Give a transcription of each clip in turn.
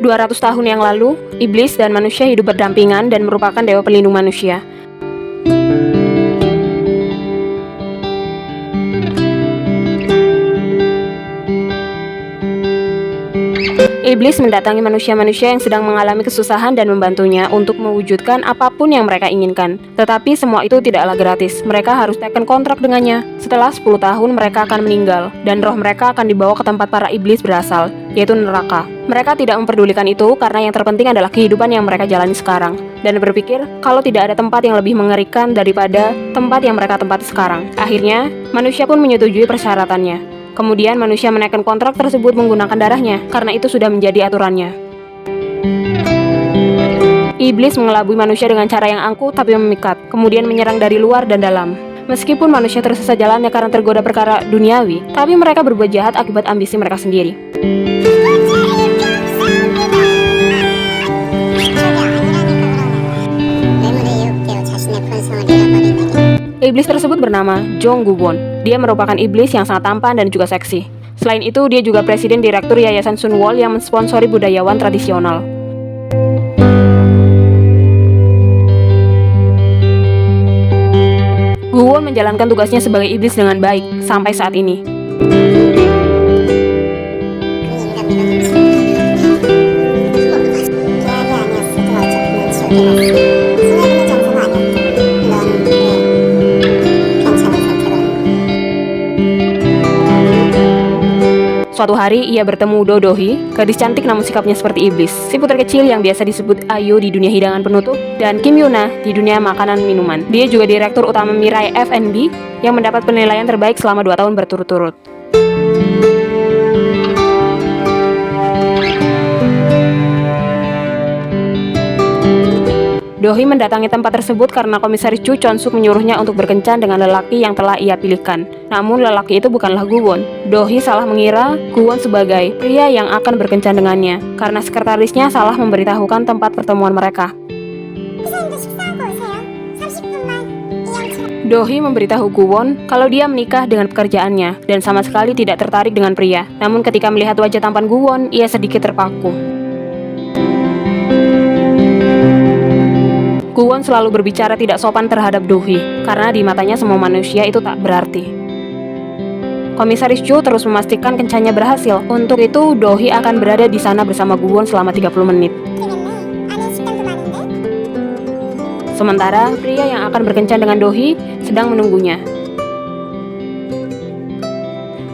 200 tahun yang lalu, iblis dan manusia hidup berdampingan dan merupakan dewa pelindung manusia. Iblis mendatangi manusia-manusia yang sedang mengalami kesusahan dan membantunya untuk mewujudkan apapun yang mereka inginkan. Tetapi semua itu tidaklah gratis, mereka harus teken kontrak dengannya. Setelah 10 tahun mereka akan meninggal, dan roh mereka akan dibawa ke tempat para iblis berasal, yaitu neraka. Mereka tidak memperdulikan itu karena yang terpenting adalah kehidupan yang mereka jalani sekarang, dan berpikir kalau tidak ada tempat yang lebih mengerikan daripada tempat yang mereka tempati sekarang. Akhirnya, manusia pun menyetujui persyaratannya. Kemudian manusia menaikkan kontrak tersebut menggunakan darahnya, karena itu sudah menjadi aturannya. Iblis mengelabui manusia dengan cara yang angkuh tapi memikat, kemudian menyerang dari luar dan dalam. Meskipun manusia tersesat jalannya karena tergoda perkara duniawi, tapi mereka berbuat jahat akibat ambisi mereka sendiri. Iblis tersebut bernama Jong Gu-won. Dia merupakan iblis yang sangat tampan dan juga seksi. Selain itu, dia juga presiden direktur Yayasan Sunwol yang mensponsori budayawan tradisional. Gu-won menjalankan tugasnya sebagai iblis dengan baik sampai saat ini. Suatu hari, ia bertemu Do Do-hee, gadis cantik namun sikapnya seperti iblis, si putri kecil yang biasa disebut Ayu di dunia hidangan penutup, dan Kim Yuna di dunia makanan minuman. Dia juga direktur utama Mirai F&B yang mendapat penilaian terbaik selama 2 tahun berturut-turut. Do-hee mendatangi tempat tersebut karena komisaris Chu Chon-suk menyuruhnya untuk berkencan dengan lelaki yang telah ia pilihkan. Namun lelaki itu bukanlah Gu-won. Do-hee salah mengira Gu-won sebagai pria yang akan berkencan dengannya, karena sekretarisnya salah memberitahukan tempat pertemuan mereka. Do-hee memberitahu Gu-won kalau dia menikah dengan pekerjaannya dan sama sekali tidak tertarik dengan pria. Namun ketika melihat wajah tampan Gu-won, ia sedikit terpaku. Gu-won selalu berbicara tidak sopan terhadap Do-hee, karena di matanya semua manusia itu tak berarti. Komisaris Chu terus memastikan kencannya berhasil. Untuk itu, Do-hee akan berada di sana bersama Gu-won selama 30 menit. Sementara, pria yang akan berkencan dengan Do-hee sedang menunggunya.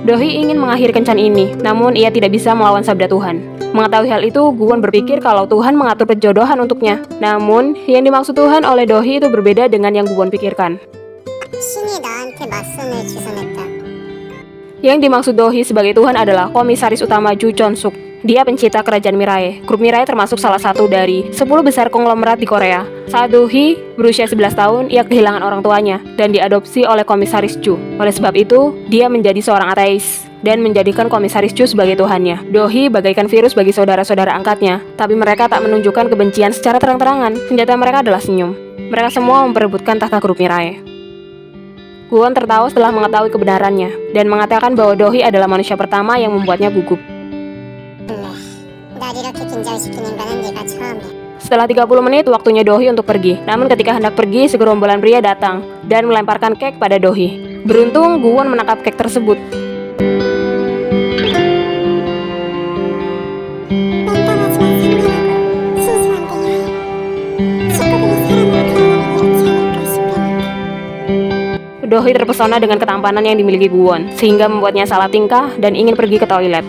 Do-hee ingin mengakhiri kencan ini, namun ia tidak bisa melawan sabda Tuhan. Mengetahui hal itu, Gu-won berpikir kalau Tuhan mengatur perjodohan untuknya. Namun, yang dimaksud Tuhan oleh Do-hee itu berbeda dengan yang Gu-won pikirkan. Yang dimaksud Do-hee sebagai Tuhan adalah komisaris utama Chu Chon-suk. Dia pencipta kerajaan Mirai. Grup Mirai termasuk salah satu dari 10 besar konglomerat di Korea. Saat Do-hee berusia 11 tahun, ia kehilangan orang tuanya dan diadopsi oleh komisaris Chu. Oleh sebab itu, dia menjadi seorang ateis dan menjadikan komisaris Chu sebagai tuhannya. Do-hee bagaikan virus bagi saudara-saudara angkatnya, tapi mereka tak menunjukkan kebencian secara terang-terangan. Senjata mereka adalah senyum. Mereka semua memperebutkan tahta grup Mirai. Gu-won tertawa setelah mengetahui kebenarannya dan mengatakan bahwa Do-hee adalah manusia pertama yang membuatnya gugup. Setelah 30 menit, waktunya Do-hee untuk pergi. Namun ketika hendak pergi, segerombolan pria datang dan melemparkan kek pada Do-hee. Beruntung, Gu-won menangkap kek tersebut. Do-hee terpesona dengan ketampanan yang dimiliki Gu-won, sehingga membuatnya salah tingkah dan ingin pergi ke toilet.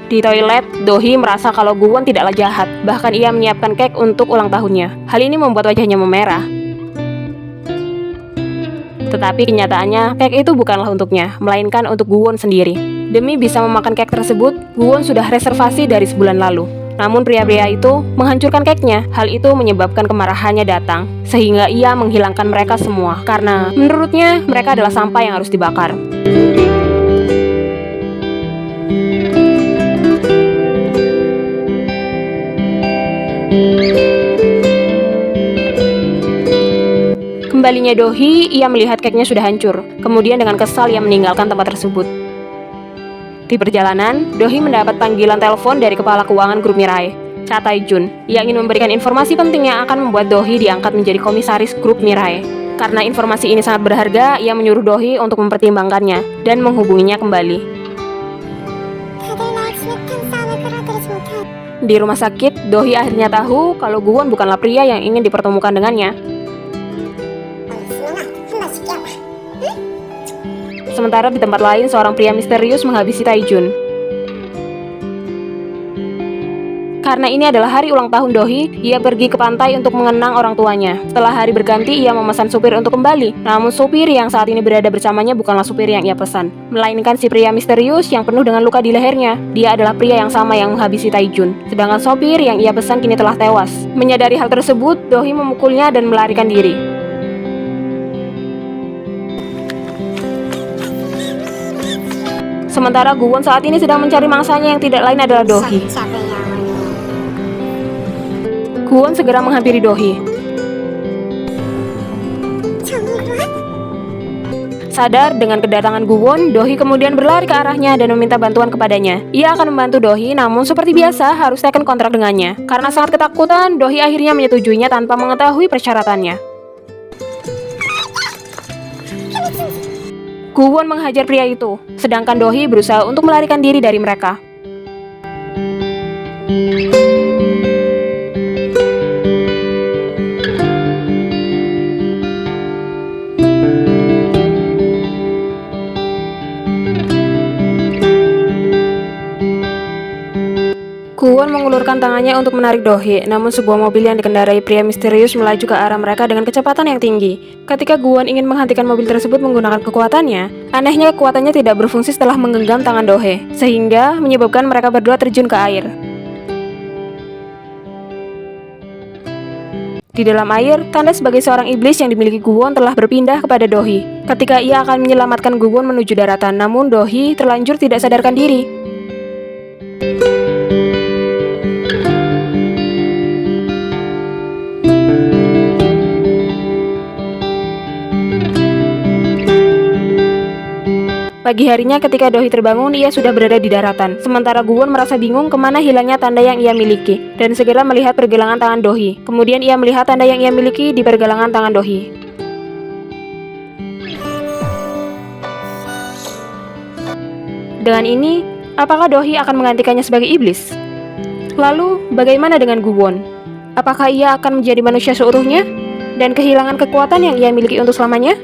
Di toilet, Do-hee merasa kalau Gu-won tidaklah jahat, bahkan ia menyiapkan kek untuk ulang tahunnya. Hal ini membuat wajahnya memerah. Tetapi kenyataannya, kek itu bukanlah untuknya, melainkan untuk Gu-won sendiri. Demi bisa memakan kek tersebut, Gu-won sudah reservasi dari sebulan lalu. Namun pria-pria itu menghancurkan keknya. Hal itu menyebabkan kemarahannya datang, sehingga ia menghilangkan mereka semua, karena menurutnya mereka adalah sampah yang harus dibakar. Kembalinya Do-hee, ia melihat keknya sudah hancur. Kemudian dengan kesal ia meninggalkan tempat tersebut. Di perjalanan, Dohee mendapat panggilan telepon dari kepala keuangan grup Mirai, Cha Tae-jun. Ia ingin memberikan informasi penting yang akan membuat Dohee diangkat menjadi komisaris grup Mirai. Karena informasi ini sangat berharga, ia menyuruh Dohee untuk mempertimbangkannya dan menghubunginya kembali. Di rumah sakit, Dohee akhirnya tahu kalau Guwon bukanlah pria yang ingin dipertemukan dengannya. Sementara di tempat lain, seorang pria misterius menghabisi Tae-jun. Karena ini adalah hari ulang tahun Dohee, ia pergi ke pantai untuk mengenang orang tuanya. Setelah hari berganti, ia memesan supir untuk kembali. Namun supir yang saat ini berada bersamanya bukanlah supir yang ia pesan, melainkan si pria misterius yang penuh dengan luka di lehernya. Dia adalah pria yang sama yang menghabisi Tae-jun. Sedangkan sopir yang ia pesan kini telah tewas. Menyadari hal tersebut, Dohee memukulnya dan melarikan diri. Sementara Guwon saat ini sedang mencari mangsanya yang tidak lain adalah Dohee. Guwon segera menghampiri Dohee. Sadar dengan kedatangan Guwon, Dohee kemudian berlari ke arahnya dan meminta bantuan kepadanya. Ia akan membantu Dohee, namun seperti biasa harus teken kontrak dengannya. Karena sangat ketakutan, Dohee akhirnya menyetujuinya tanpa mengetahui persyaratannya. Guwon menghajar pria itu, sedangkan Dohee berusaha untuk melarikan diri dari mereka. Guwon mengulurkan tangannya untuk menarik Dohee, namun sebuah mobil yang dikendarai pria misterius melaju ke arah mereka dengan kecepatan yang tinggi. Ketika Guwon ingin menghentikan mobil tersebut menggunakan kekuatannya, anehnya kekuatannya tidak berfungsi setelah menggenggam tangan Dohee, sehingga menyebabkan mereka berdua terjun ke air. Di dalam air, tanda sebagai seorang iblis yang dimiliki Guwon telah berpindah kepada Dohee. Ketika ia akan menyelamatkan Guwon menuju daratan, namun Dohee terlanjur tidak sadarkan diri. Pagi harinya ketika Dohee terbangun, ia sudah berada di daratan. Sementara Guwon merasa bingung kemana hilangnya tanda yang ia miliki, dan segera melihat pergelangan tangan Dohee. Kemudian ia melihat tanda yang ia miliki di pergelangan tangan Dohee. Dengan ini, apakah Dohee akan menggantikannya sebagai iblis? Lalu, bagaimana dengan Guwon? Apakah ia akan menjadi manusia seutuhnya dan kehilangan kekuatan yang ia miliki untuk selamanya?